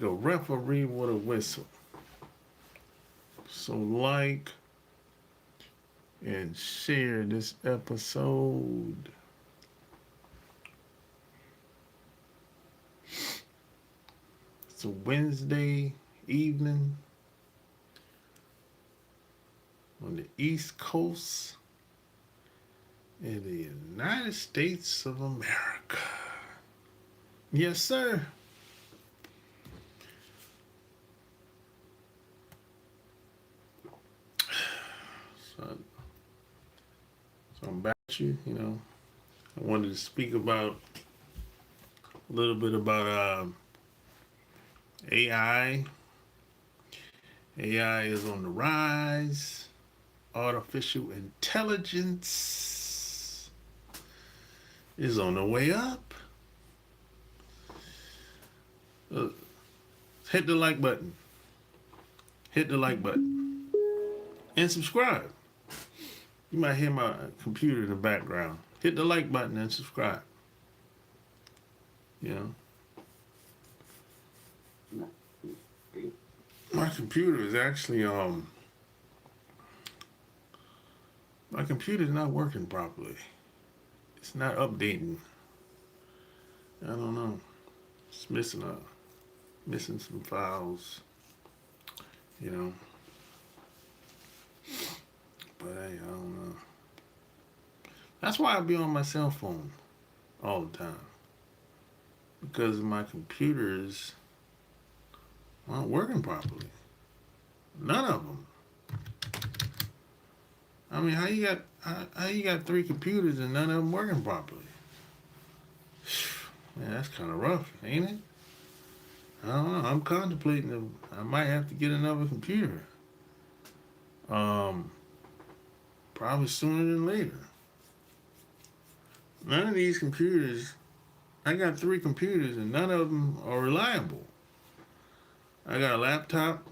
The referee with a whistle. So like and share this episode. It's a Wednesday evening on the East Coast in the United States of America. Yes, sir. So, so I'm back to you. I wanted to speak about a little bit about AI. AI is on the rise. Artificial intelligence is on the way up. Uh, hit the like button. Hit the like button. And subscribe. You might hear my computer in the background. Hit the like button and subscribe. You know. My computer is actually my computer's not working properly. It's not updating. I don't know. It's missing some files, you know. But hey, I don't know. That's why I be on my cell phone all the time. Because my computers aren't working properly. None of them. I mean, how you got three computers and none of them working properly? Man, that's kind of rough, ain't it? I don't know. I'm contemplating. I might have to get another computer. Um, Probably sooner than later. None of these computers. I got three computers and none of them are reliable. I got a laptop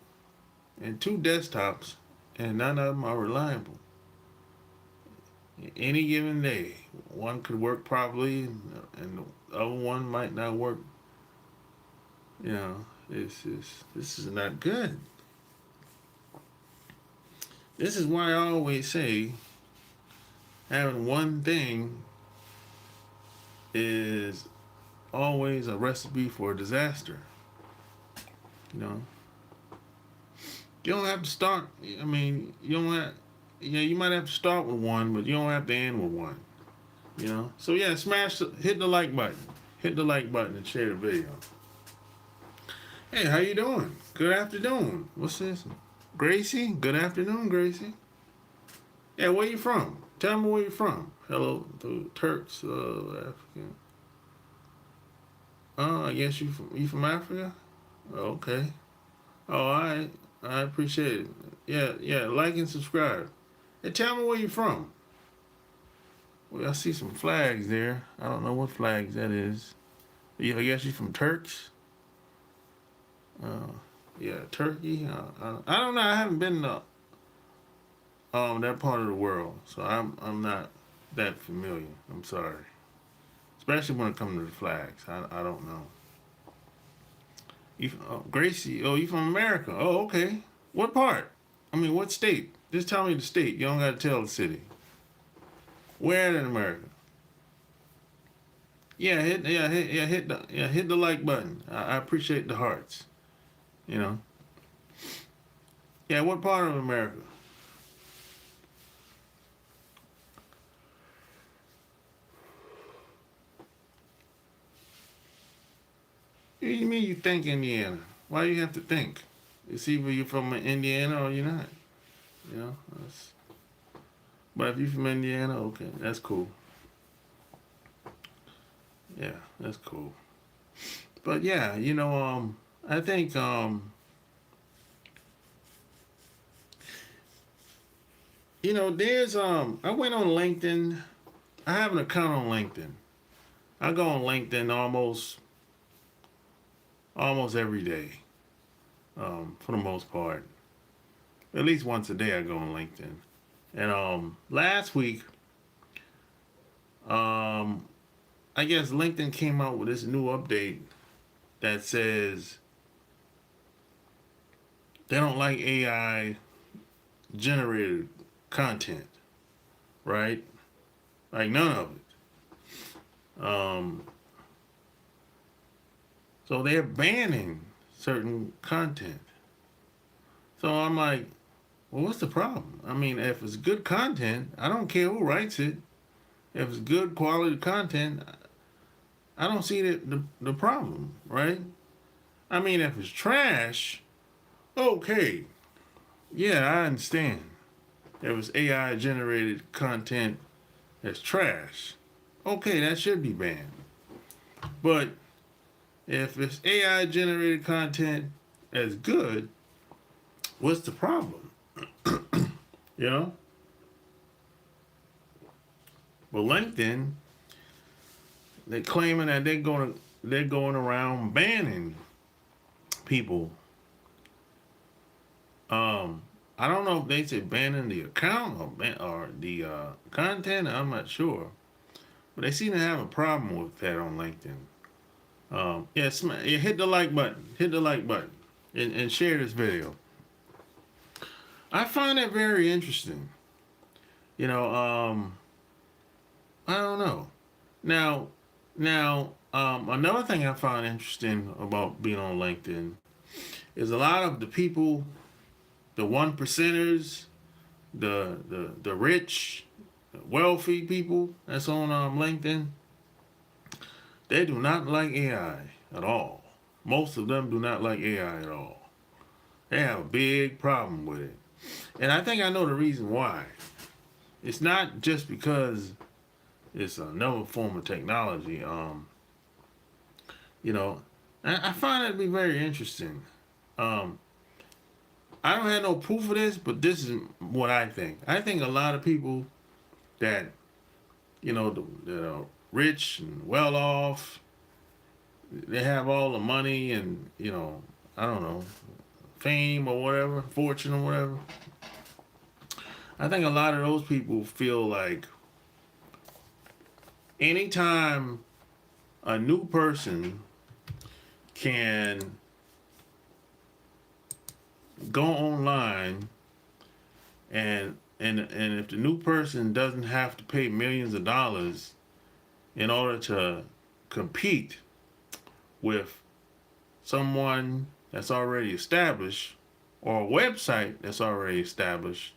and two desktops, and none of them are reliable. Any given day, one could work properly, and the other one might not work. This is not good. This is why I always say having one thing is always a recipe for a disaster. You know, you don't have to start. I mean, you don't have. Yeah, you might have to start with one, but you don't have to end with one. So yeah, hit the like button, hit the like button, and share the video. Hey, how you doing? Good afternoon. What's this? Gracie. Good afternoon, Gracie. Yeah, where you from? Tell me where you from. Hello, the Turks, African. Oh, I guess you from Africa. Oh, okay. Oh, all right. I appreciate it. Yeah, yeah. Like and subscribe. Hey, tell me where you from. Well, I see some flags there. I don't know what flags that is. Yeah, I guess you from Turks. Uh, yeah, Turkey. I don't know. I haven't been to that part of the world, so I'm not that familiar. I'm sorry, especially when it comes to the flags. I don't know. Gracie. Oh, you from America? Oh, okay. What part? I mean, what state? Just tell me the state. You don't got to tell the city. Where in America? Yeah, hit the like button. I appreciate the hearts. You know. Yeah, what part of America? What do you mean you think Indiana? Why do you have to think? It's either you're from Indiana or you're not. You know. But if you're from Indiana, okay, that's cool. Yeah, that's cool. But yeah, I think there's I went on LinkedIn. I have an account on LinkedIn. I go on LinkedIn almost every day, for the most part. At least once a day I go on LinkedIn. And last week, I guess LinkedIn came out with this new update that says they don't like AI generated content, right? Like none of it. So they're banning certain content. So I'm like, well, what's the problem? I mean, if it's good content, I don't care who writes it. If it's good quality content, I don't see the problem, right? I mean, if it's trash, okay, yeah, I understand. If it's AI generated content that's trash, okay, that should be banned. But if it's AI generated content that's good, what's the problem? You know? But LinkedIn, they're claiming that they're going around banning people. I don't know if they said banning the account or the content. I'm not sure, but they seem to have a problem with that on LinkedIn. Yes, yeah, hit the like button. Hit the like button, and share this video. I find that very interesting. You know, I don't know. Now, another thing I find interesting about being on LinkedIn is a lot of the people, the one percenters, the rich, wealthy people that's on LinkedIn, they do not like AI at all. Most of them do not like AI at all. They have a big problem with it. And I think I know the reason why. It's not just because it's another form of technology. You know, I find it to be very interesting. Um, I don't have no proof of this, but this is what I think. I think a lot of people that, that are rich and well off, they have all the money and, I don't know, fame or whatever, fortune or whatever. I think a lot of those people feel like anytime a new person can go online and if the new person doesn't have to pay millions of dollars in order to compete with someone that's already established or a website that's already established,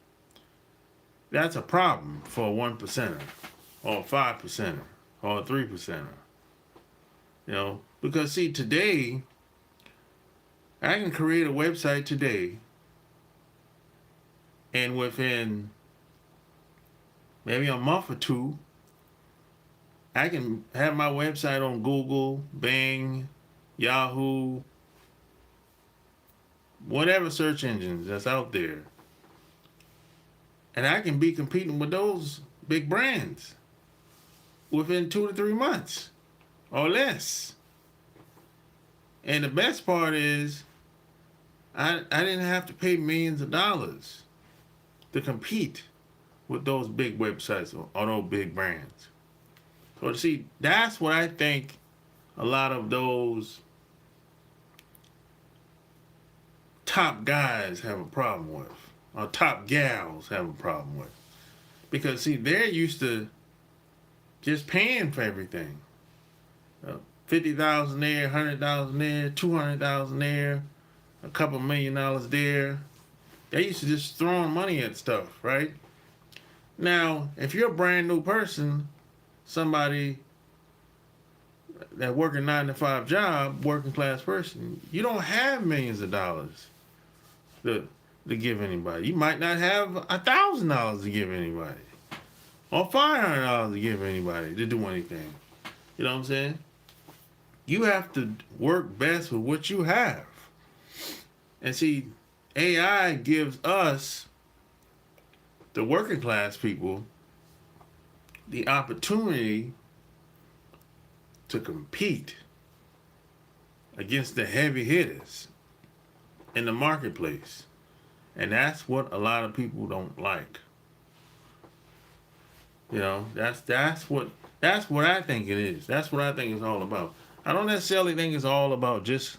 that's a problem for a 1%er or a 5%er or a 3%er. Because see, today, I can create a website today, and within maybe a month or two, I can have my website on Google, Bing, Yahoo, whatever search engines that's out there. And I can be competing with those big brands within 2 to 3 months or less. And the best part is I didn't have to pay millions of dollars to compete with those big websites or those big brands. So see, that's what I think a lot of those top guys have a problem with, or top gals have a problem with. Because see, they're used to just paying for everything. 50,000 there, 100,000 there, 200,000 there, a couple $1 million there. They used to just throwing money at stuff, right? Now, if you're a brand new person, somebody that work a 9-to-5 job, working class person, you don't have millions of dollars to give anybody. You might not have $1,000 to give anybody, or $500 to give anybody to do anything. You know what I'm saying? You have to work best with what you have. And see, AI gives us, the working class people, the opportunity to compete against the heavy hitters in the marketplace. And that's what a lot of people don't like. That's what I think it is. That's what I think it's all about. I don't necessarily think it's all about just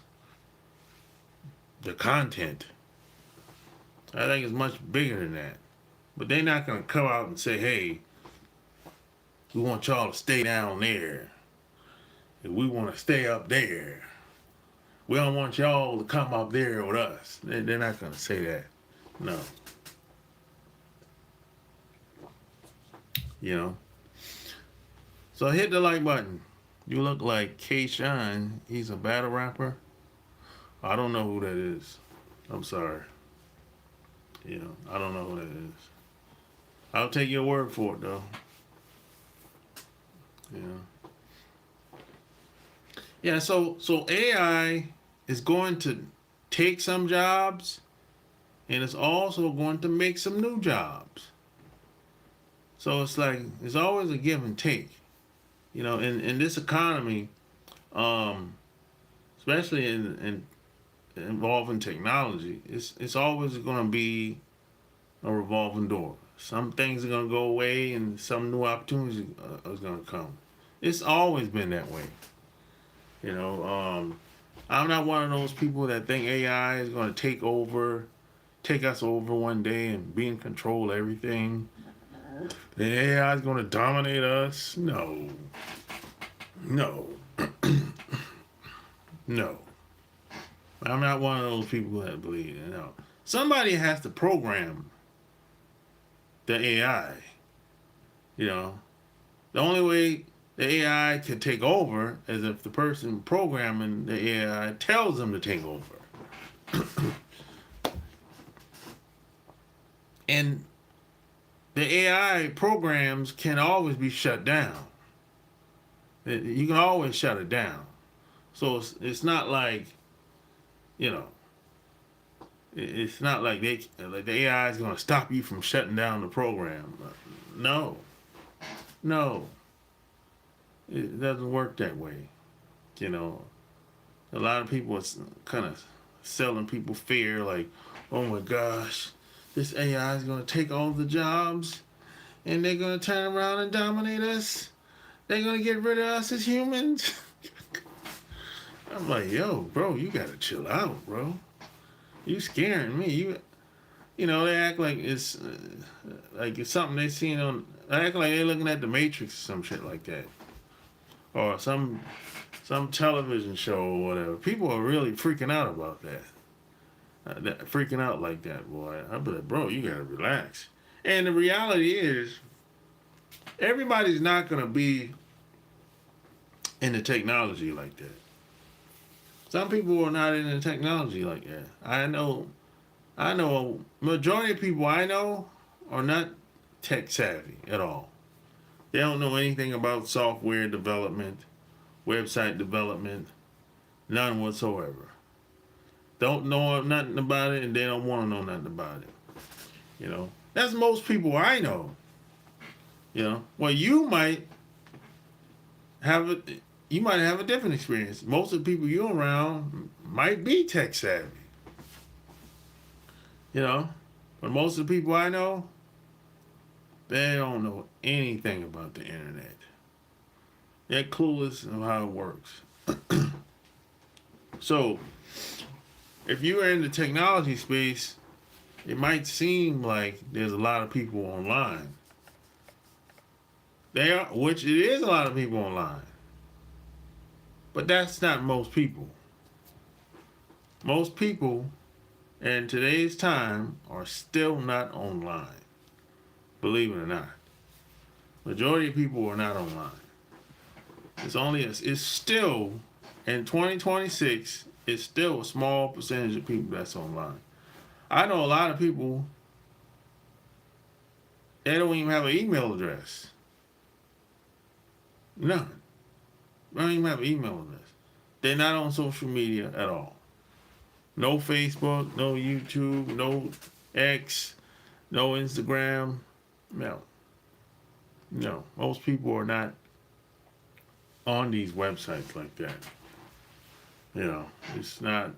the content. I think it's much bigger than that. But they're not going to come out and say, hey, we want y'all to stay down there. And we want to stay up there. We don't want y'all to come up there with us. They're not going to say that. No. You know? So hit the like button. You look like K-Shine. He's a battle rapper. I don't know who that is. I'm sorry. You know, I don't know who that is. I'll take your word for it, though. You know. Yeah, so AI is going to take some jobs, and it's also going to make some new jobs. So it's like, it's always a give and take. You know, in this economy, especially in involving technology, it's always going to be a revolving door. Some things are going to go away and some new opportunities are going to come. It's always been that way. You know, I'm not one of those people that think AI is going to take us over one day and be in control of everything. The AI is going to dominate us. No. No. No. I'm not one of those people that believe it. No. Somebody has to program the AI. You know, the only way the AI can take over is if the person programming the AI tells them to take over. And the AI programs can always be shut down. You can always shut it down. So it's not like, you know, it's not like the AI is going to stop you from shutting down the program. No. No. It doesn't work that way. You know, a lot of people are kind of selling people fear, like, oh my gosh, this AI is going to take all the jobs and they're going to turn around and dominate us. They're going to get rid of us as humans. I'm like, yo, bro, you got to chill out, bro. You scaring me. You know, they act like it's something they seen on. They act like they're looking at the Matrix or some shit like that, or some television show or whatever. People are really freaking out about that. Freaking out like that, boy. I'm like, bro, you gotta relax. And the reality is, everybody's not gonna be into technology like that. Some people are not into technology like that. I know majority of people I know are not tech savvy at all. They don't know anything about software development, website development, none whatsoever. Don't know nothing about it, and they don't want to know nothing about it. You know, that's most people I know. You know, well, you might have a different experience. Most of the people you're around might be tech savvy. You know, but most of the people I know, they don't know anything about the internet. They're clueless of how it works. So, if you're in the technology space, it might seem like there's a lot of people online. Which it is a lot of people online. But that's not most people. Most people in today's time are still not online. Believe it or not. Majority of people are not online. It's still, in 2026, it's still a small percentage of people that's online. I know a lot of people, they don't even have an email address. None. They don't even have an email address. They're not on social media at all. No Facebook, no YouTube, no X, no Instagram. No. No. Most people are not on these websites like that. You know, it's not.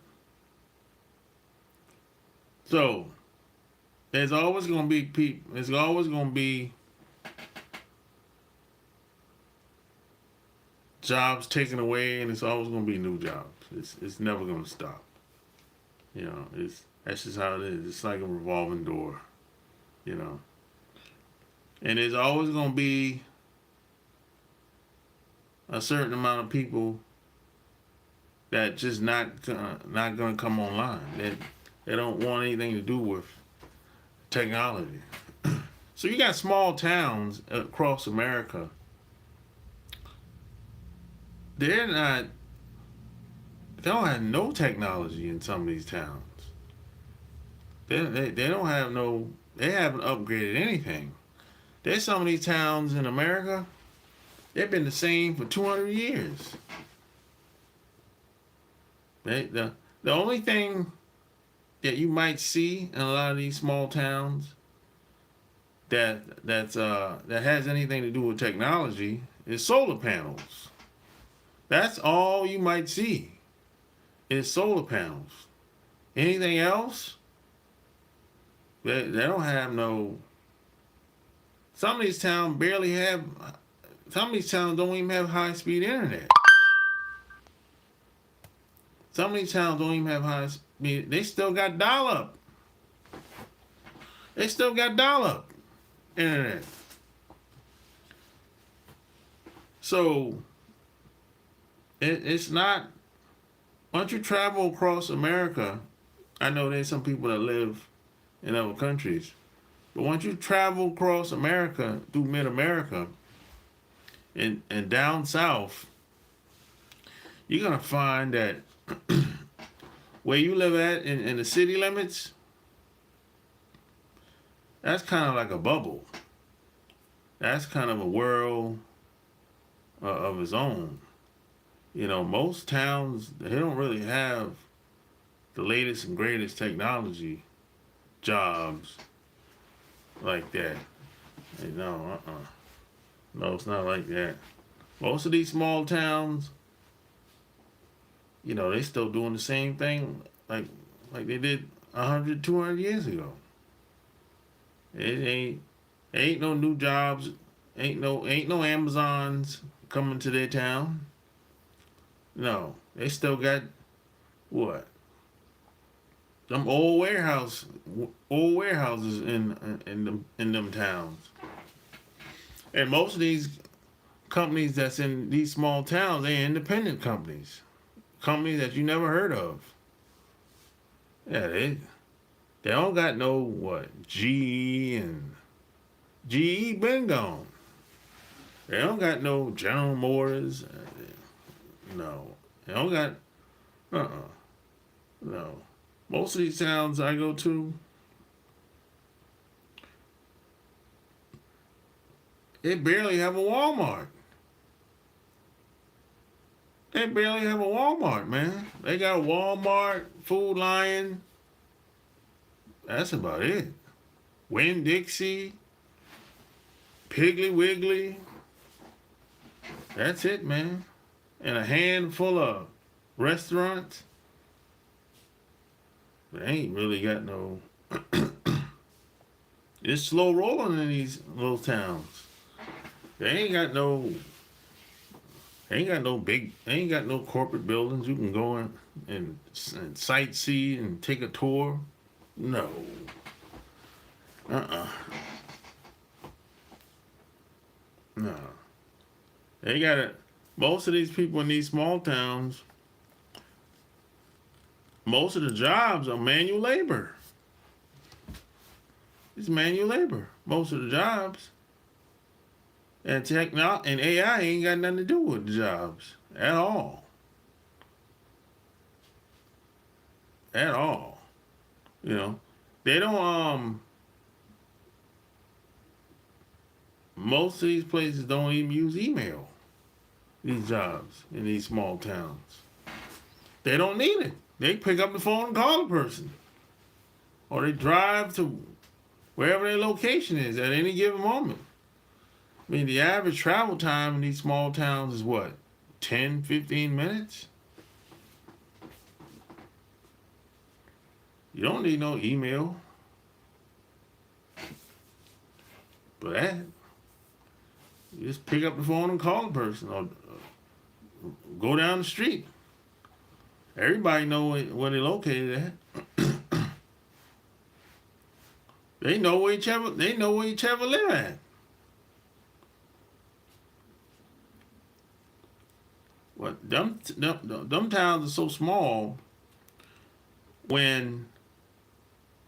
So, there's always going to be people, there's always going to be jobs taken away, and it's always going to be new jobs. It's never going to stop. That's just how it is. It's like a revolving door. You know, and there's always gonna be a certain amount of people that just not gonna come online. They don't want anything to do with technology. So you got small towns across America. They're not. They don't have no technology in some of these towns. They don't have no. They haven't upgraded anything. There's some of these towns in America. They've been the same for 200 years. The only thing that you might see in a lot of these small towns that has anything to do with technology is solar panels. That's all you might see is solar panels. Anything else, they don't have no. Some of these towns barely have. Some of these towns don't even have high-speed internet. Some of these towns don't even have high-speed. They still got dial-up. They still got dial-up internet. So it's not. Once you travel across America, I know there's some people that live in other countries, but once you travel across America through mid-America and down south, you're gonna find that where you live at in the city limits, that's kind of like a bubble. That's kind of a world of its own. Most towns, they don't really have the latest and greatest technology jobs like that. No, No, it's not like that. Most of these small towns, they still doing the same thing like they did 100, 200 years ago. It ain't no new jobs, ain't no Amazons coming to their town. No, they still got what? Them old warehouses in them towns. And most of these companies that's in these small towns, they're independent companies. Companies that you never heard of. Yeah, they don't got no GE and GE been gone. They don't got no General Motors. No. They don't got no. Most of these towns I go to, they barely have a Walmart. They barely have a Walmart, man. They got a Walmart, Food Lion. That's about it. Winn-Dixie, Piggly Wiggly. That's it, man. And a handful of restaurants. They ain't really got no. It's slow rolling in these little towns. They ain't got no. They ain't got no corporate buildings you can go in and sightsee and take a tour. No. No. They got it. Most of these people in these small towns, most of the jobs are manual labor. It's manual labor. Most of the jobs. And and AI ain't got nothing to do with the jobs at all. At all. They don't most of these places don't even use email. These jobs in these small towns. They don't need it. They pick up the phone and call a person. Or they drive to wherever their location is at any given moment. I mean, the average travel time in these small towns is what? 10, 15 minutes? You don't need no email for that. You just pick up the phone and call a person or go down the street. Everybody know where they're located at. They know where each other. They know where each other live at. But them towns are so small. When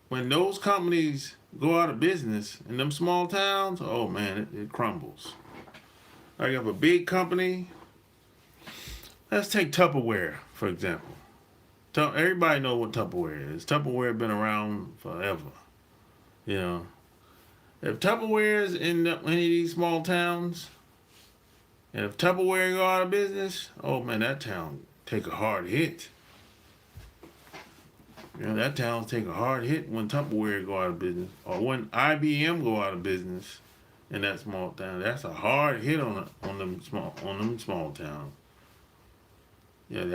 those companies go out of business in them small towns, oh man, it crumbles. Like if a big company, let's take Tupperware for example. Everybody know what Tupperware is. Tupperware been around forever. You know, if Tupperware is in any of these small towns, and if Tupperware go out of business, oh man, that town take a hard hit. You know, that town take a hard hit when Tupperware go out of business, or when IBM go out of business in that small town. That's a hard hit on them small towns. Yeah,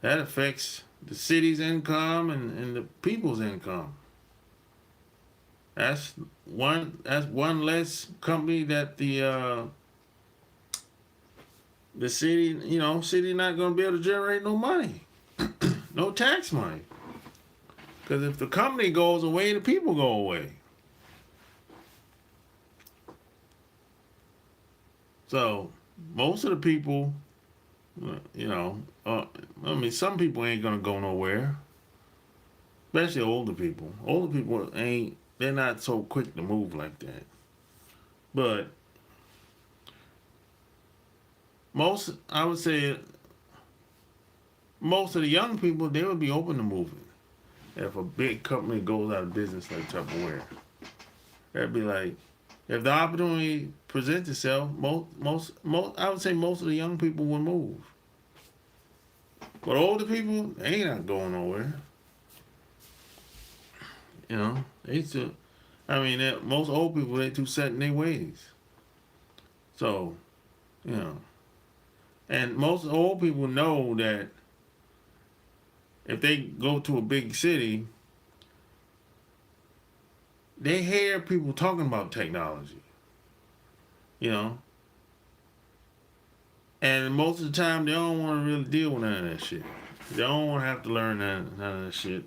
that affects the city's income and the people's income. That's one less company that the city not gonna be able to generate no money, no tax money. Because if the company goes away, the people go away. So most of the people, some people ain't gonna go nowhere. Especially older people. Older people they're not so quick to move like that. But I would say, most of the young people, they would be open to moving. If a big company goes out of business like Tupperware, that'd be like, if the opportunity presents itself, I would say most of the young people would move. But older people, they ain't not going nowhere. Most old people, they too set in their ways. So, and most old people know that if they go to a big city, they hear people talking about technology, and most of the time they don't want to really deal with none of that shit. They don't want to have to learn none of that shit.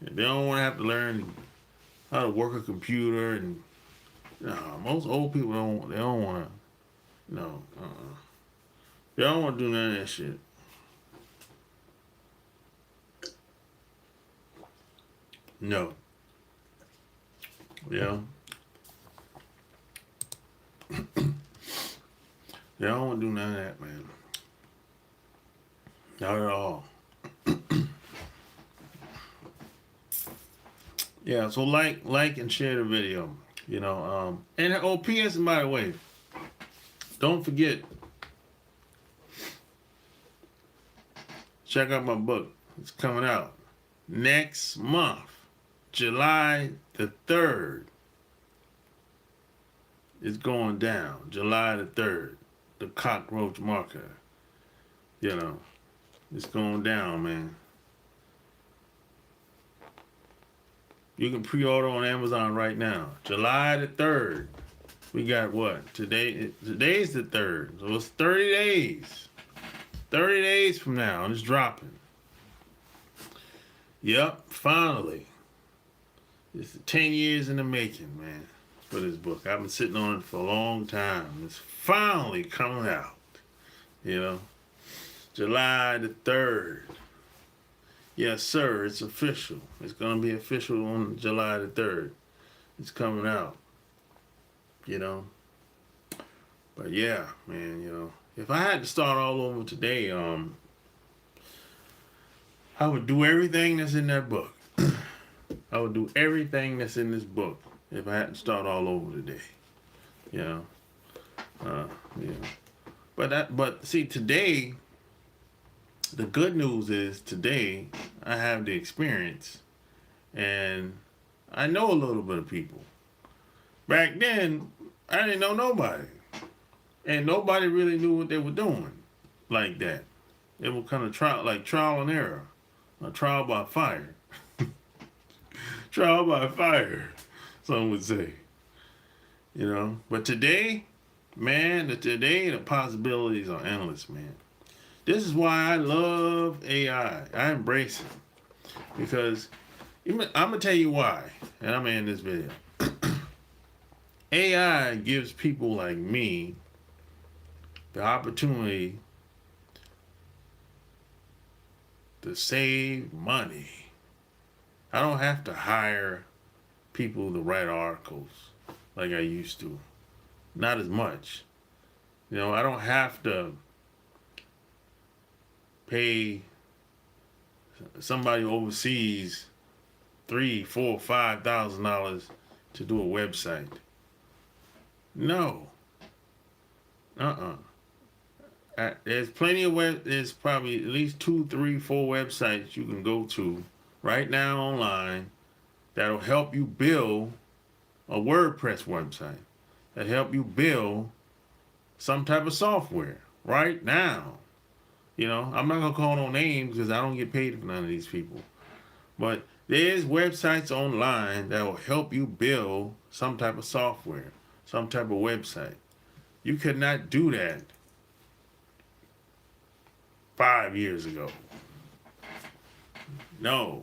They don't want to have to learn how to work a computer, and most old people don't want to. They don't want to do none of that shit. No. Yeah. They don't want to do none of that, man. Not at all. Yeah, so like and share the video. And P.S. by the way, don't forget, check out my book. It's coming out next month. July the 3rd. It's going down. July the 3rd. The cockroach marker. It's going down, man. You can pre-order on Amazon right now. July the 3rd. We got what? Today's the 3rd. So it's 30 days. 30 days from now, and it's dropping. Yep, finally. It's 10 years in the making, man, for this book. I've been sitting on it for a long time. It's finally coming out. July the 3rd. Yes, sir, it's official. It's going to be official on July the 3rd. It's coming out. But yeah, man, if I had to start all over today, I would do everything that's in that book. I would do everything that's in this book if I had to start all over today. But see, today, the good news is today I have the experience and I know a little bit of people. Back then, I didn't know nobody. And nobody really knew what they were doing like that. It was kind of trial and error. A trial by fire. Trial by fire, some would say. But today, man, the possibilities are endless, man. This is why I love AI. I embrace it. Because I'm going to tell you why. And I'm going to end this video. AI gives people like me the opportunity to save money. I don't have to hire people to write articles like I used to. Not as much. You know, I don't have to pay somebody overseas $3,000, $4,000, $5,000 to do a website. No. There's plenty of there's probably at least 2, 3, 4 websites you can go to right now online that'll help you build a WordPress website, that help you build some type of software right now. You know, I'm not gonna call no names because I don't get paid for none of these people. But there's websites online that will help you build some type of software, some type of website. You could not do that 5 years ago. No.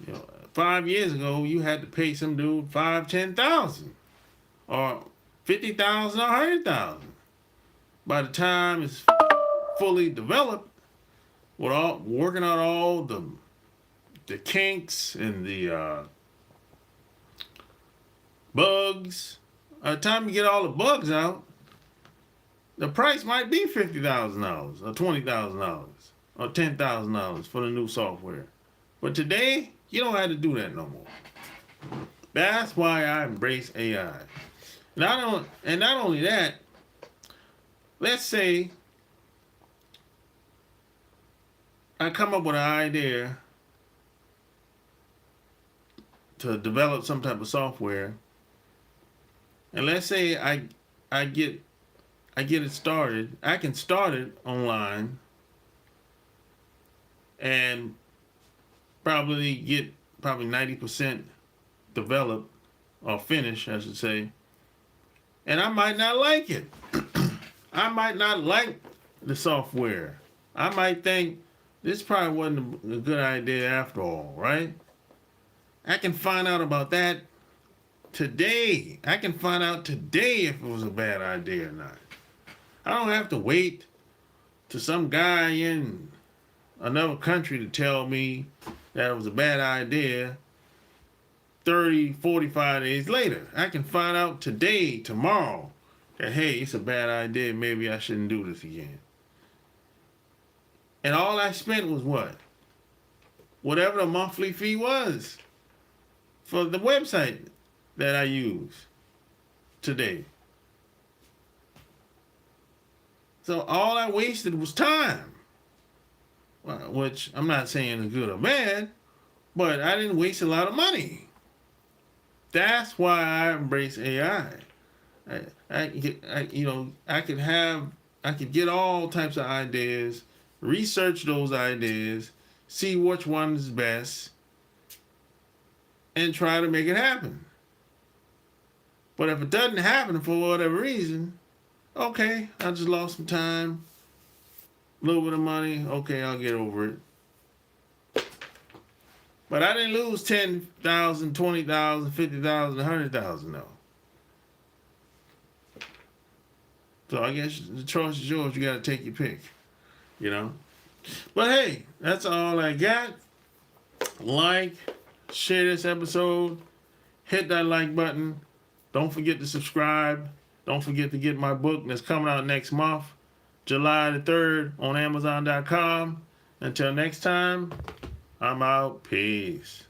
You know, 5 years ago, you had to pay some dude $5,000, $10,000, or $50,000 or $100,000. By the time it's fully developed, with all working out all the kinks and the bugs, by the time you get all the bugs out, the price might be $50,000 or $20,000 or $10,000 for the new software. But today, you don't have to do that no more. That's why I embrace AI. Not only that, let's say I come up with an idea to develop some type of software, and let's say I get it started. I can start it online and probably get 90% developed or finished, I should say. And I might not like it. I might not like the software. I might think this probably wasn't a good idea after all, right? I can find out about that today. I can find out today if it was a bad idea or not. I don't have to wait to some guy in another country to tell me that it was a bad idea 30, 45 days later. I can find out today, tomorrow, that, hey, it's a bad idea. Maybe I shouldn't do this again. And all I spent was what? Whatever the monthly fee was for the website that I use today. So all I wasted was time. Which I'm not saying is good or bad, but I didn't waste a lot of money. That's why I embrace AI. I could get all types of ideas, research those ideas, see which one is best, and try to make it happen. But if it doesn't happen for whatever reason, okay, I just lost some time, a little bit of money, okay, I'll get over it. But I didn't lose $10,000, $20,000, $50,000, $100,000 though. So I guess the choice is yours. You got to take your pick, you know. But hey, that's all I got. Like, share this episode, hit that like button. Don't forget to subscribe. Don't forget to get my book that's coming out next month, July the 3rd, on Amazon.com. Until next time, I'm out. Peace.